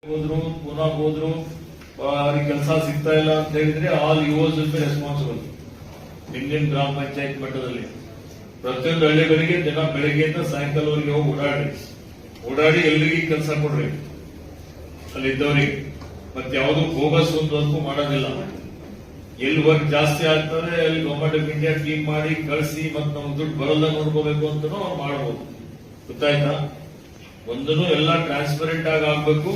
ಹೋದ್ರು ಪುನಃ ಹೋದ್ರು ಅವ್ರಿಗೆ ಕೆಲಸ ಸಿಗ್ತಾ ಇಲ್ಲ ಅಂತ ಹೇಳಿದ್ರೆ all yours will be responsible. Indian ಗ್ರಾಮ ಪಂಚಾಯತ್ ಮಟ್ಟದಲ್ಲಿ ಪ್ರತಿಯೊಂದು ಹಳ್ಳಿಗಳಿಗೆ ದಿನ ಬೆಳಗ್ಗೆಯಿಂದ ಸಾಯಂಕಾಲವರೆಗೆ ಹೋಗಿ ಓಡಾಡಿ ಎಲ್ರಿಗೂ ಕೆಲಸ ಕೊಡ್ರಿ ಅಲ್ಲಿದ್ದವರಿಗೆ. ಮತ್ತೆ ಯಾವುದು ಬೋಗಸ್ ಒಂದು ವರ್ಕು ಮಾಡೋದಿಲ್ಲ. ಎಲ್ಲಿ ವರ್ಕ್ ಜಾಸ್ತಿ ಆಗ್ತದೆ ಅಲ್ಲಿ ಗವರ್ಮೆಂಟ್ ಆಫ್ ಇಂಡಿಯಾ ಟೀಮ್ ಮಾಡಿ ಕಳಿಸಿ ಮತ್ತೆ ನಮ್ಗೆ ದುಡ್ಡು ಬರೋಲ್ಲ ನೋಡ್ಕೋಬೇಕು ಅಂತ ಅವ್ರು ಮಾಡಬಹುದು. ಗೊತ್ತಾಯ್ತಾ? ಒಂದನ್ನು ಎಲ್ಲ ಟ್ರಾನ್ಸ್ಪರೆಂಟ್ ಆಗಿ ಆಗ್ಬೇಕು,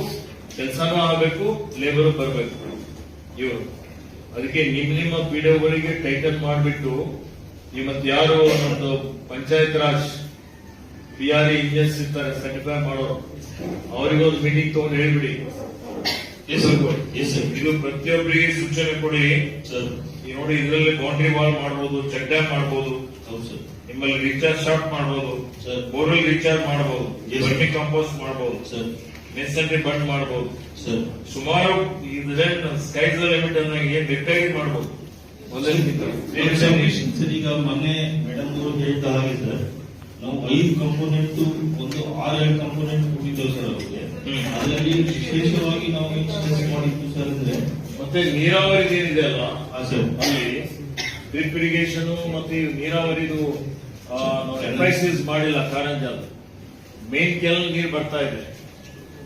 ಕೆಲಸನೂ ಆಗಬೇಕು, ಲೇಬರ್ ಬರಬೇಕು ಇವರು. ಅದಕ್ಕೆ ನಿಮ್ಮ ಪಿಡಿಒಗಳಿಗೆ ಟೈಟಲ್ ಮಾಡಿಬಿಟ್ಟು ಈ ಮತ್ತೆ ಯಾರು ನಮ್ದು ಪಂಚಾಯತ್ ರಾಜ್ PRE ಇಂಜಿನಿಯರ್ಸ್ ಇರ್ತಾರೆ ಸರ್ಟಿಫೈ ಮಾಡೋರು, ಅವರಿಗೆ ಒಂದು ಮೀಟಿಂಗ್ ತಗೊಂಡು ಹೇಳ್ಬಿಡಿ. ಇದು ಪ್ರತಿಯೊಬ್ಬರಿಗೆ ಸೂಚನೆ ಕೊಡಿ. ಈ ನೋಡಿ ಇದರಲ್ಲಿ ಬೌಂಡ್ರಿ ವಾಲ್ ಮಾಡಬಹುದು, ಚೆಕ್ ಡ್ಯಾಮ್ ಮಾಡಬಹುದು, ನಿಮ್ಮಲ್ಲಿ ರೀಚಾರ್ಜ್ ಶಾಫ್ಟ್ ಮಾಡಬಹುದು, ಬೋರ್ವೆಲ್ ರೀಚಾರ್ಜ್ ಮಾಡಬಹುದು, ವರ್ಮಿ ಕಂಪೋಸ್ಟ್ ಮಾಡಬಹುದು, ಮೆಸೆಂಟ್ರಿ ಬಂಡ್ ಮಾಡಬಹುದು. ಸುಮಾರು ಸ್ಕೈಸ್ ಲಿಮಿಟ್ ಅನ್ನ ಏನ್ ಬೇಕಾಗಿ ಮಾಡಬಹುದು. ಈಗ ಮೊನ್ನೆ ಮೇಡಮ್ ಅವರು ಹೇಳ್ತಾ ಹಾಗೆ ಸರ್, ನಾವು 5 ಕಂಪೋನೆಂಟ್ ಒಂದು 6-7 ಕಂಪೋನೆಂಟ್ ಕೊಟ್ಟಿದ್ದೇವೆ ಸರ್ ಅವರಿಗೆ. ಅದರಲ್ಲಿ ವಿಶೇಷವಾಗಿ ನಾವು ಎಕ್ಸ್ಪ್ರೆಸ್ ಮಾಡಿದ್ದು ಸರ್ ಅಂದ್ರೆ ಮತ್ತೆ ನೀರಾವರಿ ಏನಿದೆ ಅಲ್ಲ ಅಲ್ಲಿ ಡ್ರಿಪ್ ಇರಿಗೇಷನ್ ಮತ್ತೆ ನೀರಾವರಿದು FICs ಮಾಡಿಲ್ಲ. ಕಾರಂಜಾಲ್ ಮೇನ್ ಕೆಲ್ ನೀರು ಬರ್ತಾ ಇದೆ,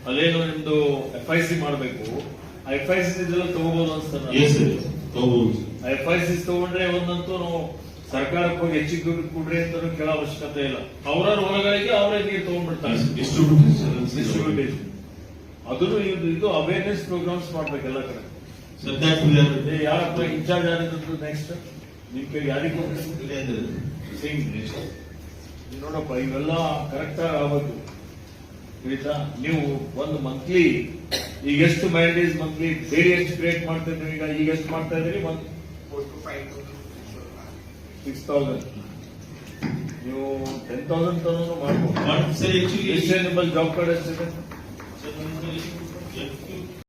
ಅಲ್ಲೇನು ನಿಮ್ದು FIC ಮಾಡಬೇಕು. FICs ಇದೆಲ್ಲ ತಗೋಬಹುದು ಅನ್ಸ್ತಾರೆ. FICs ತಗೊಂಡ್ರೆ ಒಂದಂತೂ ನಾವು ಸರ್ಕಾರಕ್ಕೆ ಹೋಗಿ ಹೆಚ್ಚಿಗೆ ದುಡ್ಡು ಕೊಡ್ರಿ ಅಂತ ಕೇಳೋ ಅವಶ್ಯಕತೆ ಇಲ್ಲ. ಅವರ ಹೊಲಗಳಿಗೆ ಅವರೇ ನೀರು ತಗೊಂಡ್ಬಿಡ್ತಾರೆ. ಡಿಸ್ಟ್ರಿಬ್ಯೂಟೇಷನ್ ಅದನ್ನು ಇದು ಅವೇರ್ನೆಸ್ ಪ್ರೋಗ್ರಾಮ್ಸ್ ಮಾಡ್ಬೇಕೆಲ್ಲ ಕಡೆ. ಯಾರಪ್ಪ ಇನ್ಚಾರ್ಜ್ ಯಾರಿದ್ರು ನೆಕ್ಸ್ಟ್ ನಿಮ್ ಕೈ ಯಾರಿಗೆ ಸಿಂಗ್ ನೋಡಪ್ಪ, ಇವೆಲ್ಲ ಕರೆಕ್ಟ್ ಆಗಿ ಆಗ್ಬೇಕು. ತಿಳಿತಾ? ನೀವು ಒಂದು ಮಂತ್ಲಿ ಈಗ ಎಷ್ಟು ಮ್ಯಾಂಡೇಜ್ ಮಂತ್ಲಿ ಬೇರೆ ಎಷ್ಟು ಕ್ರಿಯೇಟ್ ಮಾಡ್ತಾ ಇದ್ರಿ, ಈಗ ಎಷ್ಟು ಮಾಡ್ತಾ ಇದ್ರಿ? 6,000 ನೀವು 10,000 ತನೂ ಮಾಡ್ಬೋದು. ಸರ್ ಆಕ್ಚುಲಿ ನಿಮ್ಮಲ್ಲಿ ಜಾಬ್ ಕಾರ್ಡ್ ಎಷ್ಟಿದೆ?